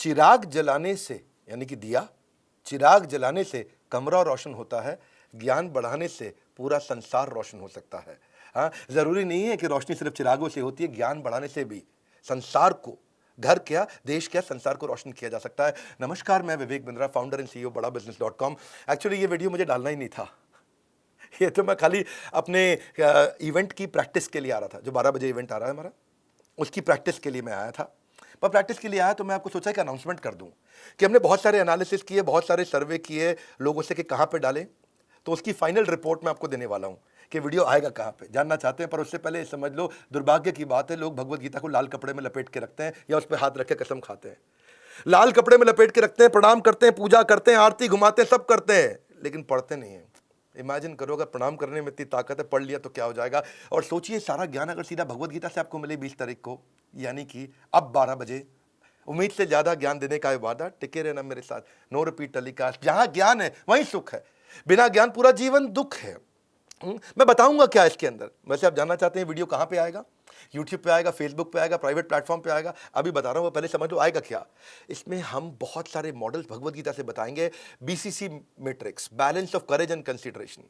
चिराग जलाने से, यानी कि दिया, चिराग जलाने से कमरा रोशन होता है, ज्ञान बढ़ाने से पूरा संसार रोशन हो सकता है। हाँ, जरूरी नहीं है कि रोशनी सिर्फ चिरागों से होती है, ज्ञान बढ़ाने से भी संसार को, घर क्या, देश क्या, संसार को रोशन किया जा सकता है। नमस्कार, मैं Vivek Bindra, founder and CEO बड़ा बिजनेस.com। एक्चुअली ये वीडियो मुझे डालना ही नहीं था, ये तो मैं खाली अपने इवेंट की प्रैक्टिस के लिए आ रहा था। जो 12 बजे इवेंट आ रहा है हमारा, उसकी प्रैक्टिस के लिए मैं आया था। पर प्रैक्टिस के लिए आया तो मैं आपको सोचा कि अनाउंसमेंट कर दूं कि हमने बहुत सारे एनालिसिस किए, बहुत सारे सर्वे किए लोगों से कि कहां पे डालें। तो उसकी फाइनल रिपोर्ट मैं आपको देने वाला हूं कि वीडियो आएगा कहां पे, जानना चाहते हैं। पर उससे पहले समझ लो, दुर्भाग्य की बात है, लोग भगवत गीता को लाल कपड़े में लपेट के रखते हैं या उस पर हाथ रख के कसम खाते हैं। लाल कपड़े में लपेट के रखते हैं, प्रणाम करते हैं, पूजा करते हैं, आरती घुमाते हैं, सब करते हैं, लेकिन पढ़ते नहीं है। इमेजिन करो, अगर प्रणाम करने में इतनी ताकत है, पढ़ लिया तो क्या हो जाएगा। और सोचिए, सारा ज्ञान अगर सीधा भगवत गीता से आपको मिले 20 तारीख को, यानी कि अब 12 बजे, उम्मीद से ज्यादा ज्ञान देने का वादा, टिके रहना मेरे साथ, नो रिपीट टेलीकास्ट। जहां ज्ञान है वहीं सुख है, बिना ज्ञान पूरा जीवन दुख है। मैं बताऊंगा क्या इसके अंदर। वैसे आप जानना चाहते हैं वीडियो कहां पे आएगा? यूट्यूब पे आएगा, फेसबुक पे आएगा, प्राइवेट प्लेटफॉर्म पे आएगा, अभी बता रहा हूं, पहले समझ लो आएगा क्या। इसमें हम बहुत सारे मॉडल्स भगवत गीता से बताएंगे। BCC matrix, balance of courage and consideration,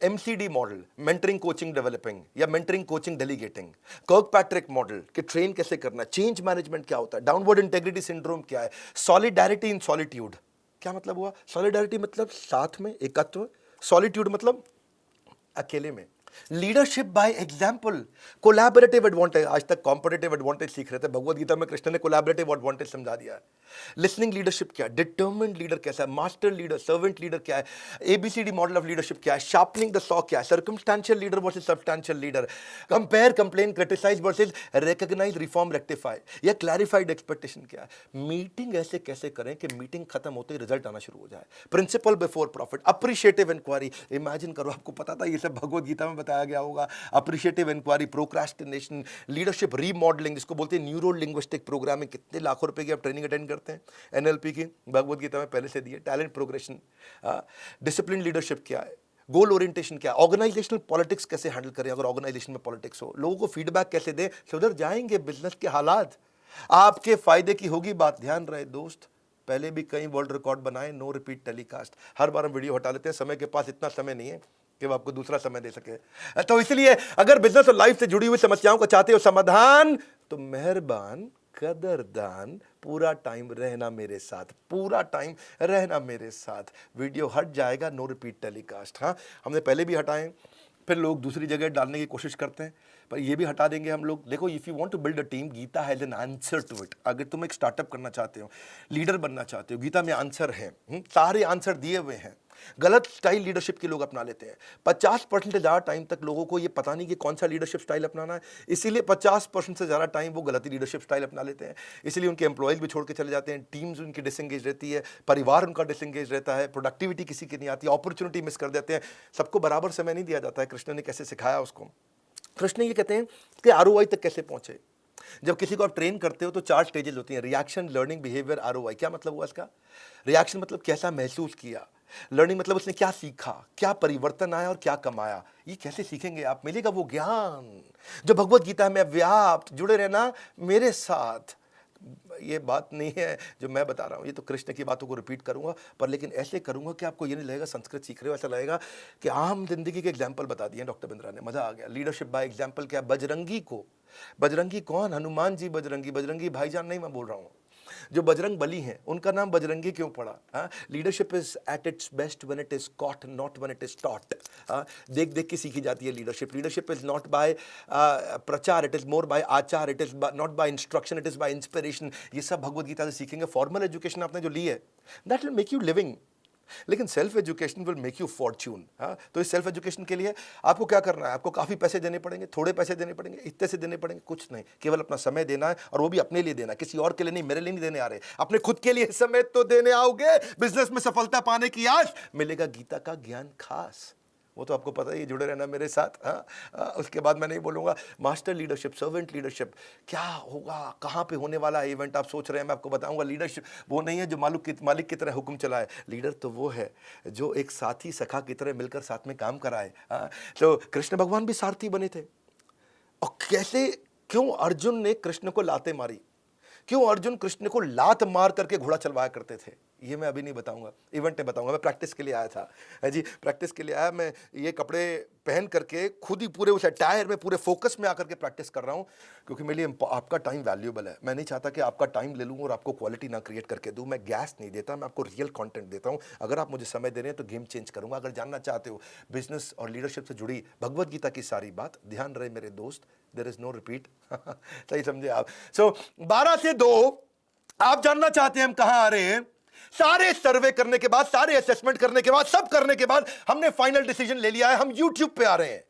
MCD model, mentoring coaching developing या मेंटरिंग कोचिंग डेलीगेटिंग, कर्कपैट्रिक मॉडल कि ट्रेन कैसे करना, चेंज मैनेजमेंट क्या होता है, डाउनवर्ड इंटेग्रिटी सिंड्रोम क्या है, सॉलिडैरिटी इन सॉलिट्यूड। क्या मतलब हुआ? सॉलिडैरिटी मतलब साथ में, एकत्व, सॉलिट्यूड मतलब अकेले में। Leadership by example, collaborative advantage. आज तक कॉम्पिटिटिव एडवांटेज सीख रहे थे, भगवत गीता में कृष्ण ने कोलैबोरेटिव एडवांटेज समझा दिया है। लिसनिंग लीडरशिप क्या है, डिटर्मिन्ड लीडर कैसा है, मास्टर लीडर, सर्वेंट लीडर क्या है, ABCD मॉडल ऑफ लीडरशिप क्या है, शार्पनिंग द सॉ क्या है, circumstantial leader versus substantial leader, compare, complain, criticise versus recognise, reform, rectify या क्लैरिफाइड एक्सपेक्टेशन क्या है। मीटिंग ऐसे कैसे करें कि मीटिंग खत्म होते ही रिजल्ट आना शुरू हो जाए। Principle before profit, appreciative inquiry. Imagine करो, आपको पता था ये सब भगवत गीता में बताया गया होगा। Appreciative inquiry, procrastination, leadership remodelling, जिसको बोलते हैं न्यूरो लिंग्विस्टिक प्रोग्रामिंग। कितने लाखों रुपए की आप ट्रेनिंग अटेंड करते हैं NLP की, भगवत गीता में पहले से दी है। टैलेंट प्रोग्रेशन, डिसिप्लिन लीडरशिप क्या है, गोल ओरिएंटेशन क्या है, ऑर्गेनाइजेशनल पॉलिटिक्स कैसे हैंडल करें अगर ऑर्गेनाइजेशन में पॉलिटिक्स हो, लोगों को फीडबैक कैसे दें, सुधर जाएंगे बिजनेस के हालात, आपके फायदे की होगी बात। ध्यान रहे दोस्त, पहले भी कई वर्ल्ड रिकॉर्ड बनाए, नो रिपीट टेलीकास्ट। हर बार हम वीडियो हटा लेते हैं, समय के पास इतना समय नहीं है कि वो आपको दूसरा समय दे सके। तो इसलिए अगर बिजनेस और लाइफ से जुड़ी हुई समस्याओं को चाहते हो समाधान, तो मेहरबान, कदरदान, पूरा टाइम रहना मेरे साथ, पूरा टाइम रहना मेरे साथ। वीडियो हट जाएगा, नो रिपीट टेलीकास्ट। हाँ, हमने पहले भी हटाए, फिर लोग दूसरी जगह डालने की कोशिश करते हैं, पर ये भी हटा देंगे हम लोग। देखो, if you want to build a team, Gita has an answer to it. अगर तुम एक स्टार्टअप करना चाहते हो, लीडर बनना चाहते हो, गीता में आंसर है, सारे आंसर दिए हुए हैं। गलत स्टाइल लीडरशिप के लोग अपना लेते हैं। 50% से ज्यादा टाइम तक लोगों को ये पता नहीं कि कौन सा लीडरशिप स्टाइल अपनाना है, इसीलिए 50% से ज्यादा टाइम वो गलत लीडरशिप स्टाइल अपना लेते हैं। इसलिए उनके एम्प्लॉयज भी छोड़ के चले जाते हैं, टीम्स उनकी डिसंगेज रहती है, परिवार उनका डिसंगेज रहता है, प्रोडक्टिविटी किसी की नहीं आती, अपॉर्चुनिटी मिस कर देते हैं। सबको बराबर समय नहीं दिया जाता है। कृष्ण ने कैसे सिखाया उसको? कृष्ण ये कहते हैं कि ROI तक कैसे पहुंचे। जब किसी को आप ट्रेन करते हो तो 4 स्टेजेस होती हैं, रिएक्शन, लर्निंग, बिहेवियर, ROI। क्या मतलब हुआ इसका? रिएक्शन मतलब कैसा महसूस किया, लर्निंग मतलब उसने क्या सीखा, क्या परिवर्तन आया और क्या कमाया। ये कैसे सीखेंगे आप? मिलेगा वो ज्ञान जो भगवत गीता में व्याप्त। जुड़े रहना मेरे साथ। ये बात नहीं है जो मैं बता रहा हूँ, ये तो कृष्ण की बातों को रिपीट करूंगा, पर लेकिन ऐसे करूंगा कि आपको ये नहीं लगेगा संस्कृत सीख रहे हो, ऐसा लगेगा कि आम जिंदगी के एग्जाम्पल बता दिए डॉक्टर बिंद्रा ने। मजा आ गया। लीडरशिप बाय एग्जाम्पल क्या? बजरंगी को, बजरंगी कौन? हनुमान जी बजरंगी। बजरंगी भाईजान नहीं मैं बोल रहा हूँ, जो बजरंग बली हैं उनका नाम बजरंगी क्यों पड़ा? Leadership is at its best when it is caught, not when it is taught. देख देख के सीखी जाती है leadership. Leadership is not by प्रचार, इट इज मोर बाय आचार, it is not by instruction, it is by inspiration. ये सब भगवत गीता से सीखेंगे। फॉर्मल एजुकेशन आपने जो ली है, that will make you living, लेकिन self education will make you fortune. तो इस सेल्फ एजुकेशन के लिए आपको क्या करना है? आपको काफ़ी पैसे देने पड़ेंगे, थोड़े पैसे देने पड़ेंगे, इतने से देने पड़ेंगे? कुछ नहीं, केवल अपना समय देना है, और वो भी अपने लिए देना है, किसी और के लिए नहीं। मेरे लिए नहीं देने आ रहे, अपने खुद के लिए समय तो देने आओगे। बिजनेस में सफलता पाने की आस, मिलेगा गीता का ज्ञान खास, वो तो आपको पता ही है। जुड़े रहना मेरे साथ। उसके बाद मैं नहीं बोलूँगा। मास्टर लीडरशिप, सर्वेंट लीडरशिप क्या होगा, कहाँ पे होने वाला है इवेंट, आप सोच रहे हैं, मैं आपको बताऊंगा। लीडरशिप वो नहीं है जो मालिक की तरह हुक्म चलाए। लीडर तो वो है जो एक साथी सखा की तरह मिलकर साथ में काम कराए। तो कृष्ण भगवान भी सारथी बने थे। और कैसे, क्यों अर्जुन ने कृष्ण को लाते मारी? क्यों अर्जुन कृष्ण को लात मार करके घोड़ा चलवाया करते थे, ये मैं अभी नहीं बताऊंगा, इवेंट में बताऊंगा। मैं प्रैक्टिस के लिए आया था, है जी, प्रैक्टिस के लिए आया। मैं ये कपड़े पहन करके खुद ही पूरे उस अटायर में पूरे फोकस में आकर के प्रैक्टिस कर रहा हूं, क्योंकि मेरे लिए आपका टाइम वैल्यूएबल है। मैं नहीं चाहता कि आपका टाइम ले लूं और आपको क्वालिटी ना क्रिएट करके दूं। मैं गैस नहीं देता, मैं आपको रियल कंटेंट देता हूं। अगर आप मुझे समय दे रहे हैं तो गेम चेंज करूंगा। अगर जानना चाहते हो बिजनेस और लीडरशिप से जुड़ी भगवत गीता की सारी बात, ध्यान रहे मेरे दोस्त, देयर इज नो रिपीट। सही समझे आप? सो 12 से 2 आप जानना चाहते हैं हम कहां आ रहे हैं। सारे सर्वे करने के बाद, सारे असेसमेंट करने के बाद, सब करने के बाद हमने फाइनल डिसीजन ले लिया है, हम YouTube पे आ रहे हैं।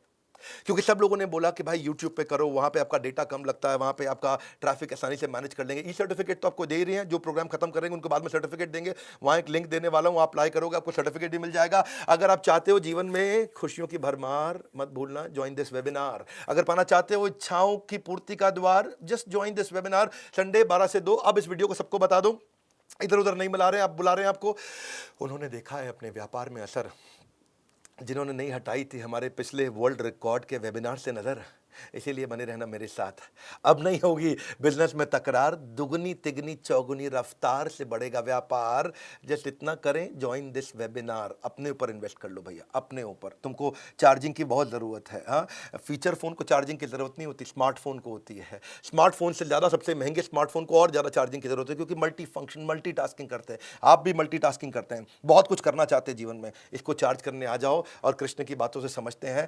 क्योंकि सब लोगों ने बोला कि भाई YouTube पे करो, वहां पे आपका डेटा कम लगता है, वहां पे आपका ट्रैफिक आसानी से मैनेज कर लेंगे। ई सर्टिफिकेट तो आपको दे ही रहे हैं, जो प्रोग्राम खत्म करेंगे उनको बाद में सर्टिफिकेट देंगे। वहां एक लिंक देने वाला हूं, आप अप्लाई करोगे आपको सर्टिफिकेट भी मिल जाएगा। अगर आप चाहते हो जीवन में खुशियों की भरमार, मत भूलना ज्वाइन दिस वेबिनार। अगर पाना चाहते हो इच्छाओं की पूर्ति का द्वार, just join this webinar, Sunday 12 से 2। अब इस वीडियो को सबको बता दो, इधर उधर नहीं बुला रहे हैं, आप बुला रहे हैं आपको। उन्होंने देखा है अपने व्यापार में असर, जिन्होंने नहीं हटाई थी हमारे पिछले वर्ल्ड रिकॉर्ड के वेबिनार से नज़र, इसीलिए बने रहना मेरे साथ। अब नहीं होगी बिजनेस में तकरार, दुगनी तिगनी चौगुनी रफ्तार से बढ़ेगा व्यापार। जस्ट इतना करें, ज्वाइन दिस वेबिनार। अपने ऊपर इन्वेस्ट कर लो भैया, अपने ऊपर। तुमको चार्जिंग की बहुत ज़रूरत है। हाँ, फीचर फ़ोन को चार्जिंग की ज़रूरत नहीं होती, स्मार्टफोन को होती है। स्मार्टफोन से ज़्यादा सबसे महंगे स्मार्टफोन को और ज़्यादा चार्जिंग की ज़रूरत है, क्योंकि मल्टी फंक्शन, मल्टीटास्किंग करते हैं। आप भी मल्टीटास्किंग करते हैं, बहुत कुछ करना चाहते हैं जीवन में। इसको चार्ज करने आ जाओ और कृष्ण की बातों से समझते हैं।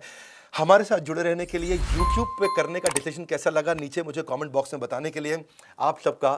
हमारे साथ जुड़े रहने के लिए, YouTube पे करने का डिसीजन कैसा लगा नीचे मुझे कमेंट बॉक्स में बताने के लिए आप सबका